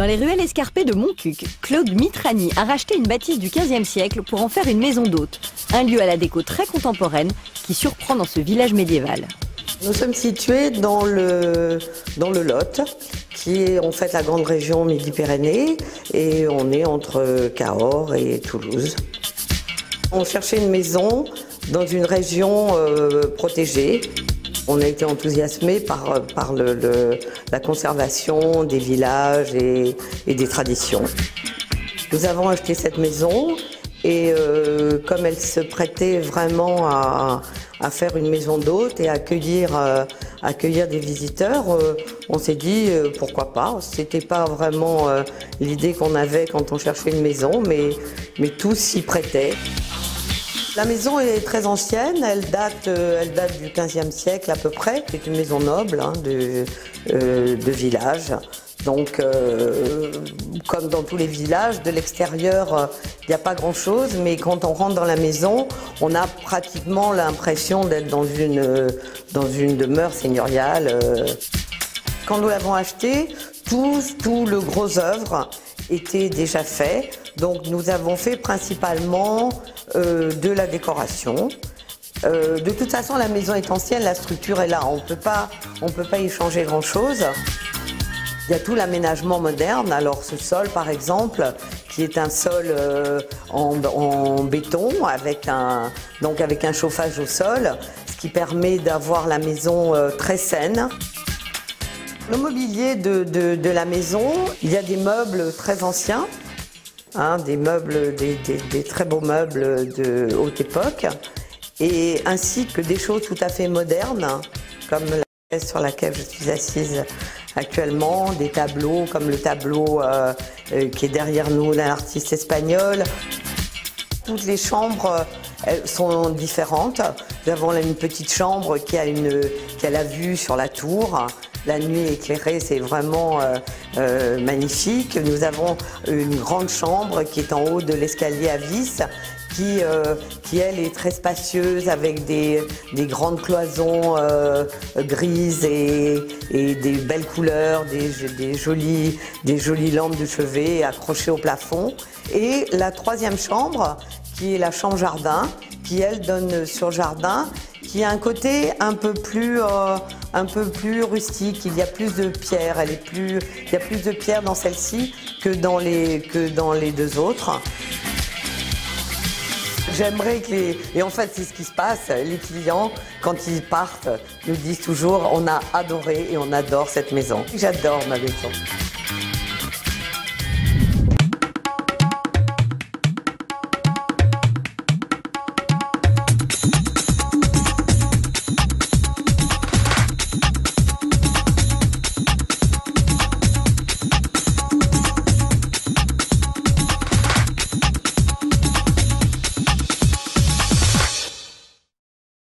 Dans les ruelles escarpées de Montcuq, Claude Mitrani a racheté une bâtisse du XVe siècle pour en faire une maison d'hôte. Un lieu à la déco très contemporaine qui surprend dans ce village médiéval. Nous sommes situés dans le Lot, qui est en fait la grande région Midi-Pyrénées, et on est entre Cahors et Toulouse. On cherchait une maison dans une région protégée. On a été enthousiasmés par la conservation des villages et des traditions. Nous avons acheté cette maison et comme elle se prêtait vraiment à faire une maison d'hôte et accueillir des visiteurs, on s'est dit pourquoi pas. C'était pas vraiment l'idée qu'on avait quand on cherchait une maison, mais tout s'y prêtait. La maison est très ancienne, elle date du XVe siècle à peu près. C'est une maison noble de village. Donc, comme dans tous les villages, de l'extérieur, il n'y a pas grand-chose, mais quand on rentre dans la maison, on a pratiquement l'impression d'être dans une demeure seigneuriale. Quand nous l'avons acheté, tout le gros œuvre était déjà fait. Donc nous avons fait principalement de la décoration. De toute façon, la maison est ancienne, la structure est là. On peut pas y changer grand-chose. Il y a tout l'aménagement moderne. Alors ce sol, par exemple, qui est un sol en béton avec un chauffage au sol, ce qui permet d'avoir la maison très saine. Le mobilier de la maison, il y a des meubles très anciens. Des très beaux meubles de haute époque, et ainsi que des choses tout à fait modernes, comme la chaise sur laquelle je suis assise actuellement, des tableaux comme le tableau qui est derrière nous d'un artiste espagnol. Toutes les chambres sont différentes. Nous avons là une petite chambre qui a la vue sur la tour. La nuit éclairée, c'est vraiment magnifique. Nous avons une grande chambre qui est en haut de l'escalier à vis, qui elle est très spacieuse avec des grandes cloisons grises et des belles couleurs, des jolies lampes de chevet accrochées au plafond. Et la troisième chambre, qui est la chambre jardin, qui elle donne sur jardin, qui a un côté un peu plus rustique. Il y a plus de pierres, il y a plus de pierres dans celle-ci que dans les deux autres. J'aimerais et en fait c'est ce qui se passe, les clients quand ils partent nous disent toujours on a adoré et on adore cette maison. J'adore ma maison.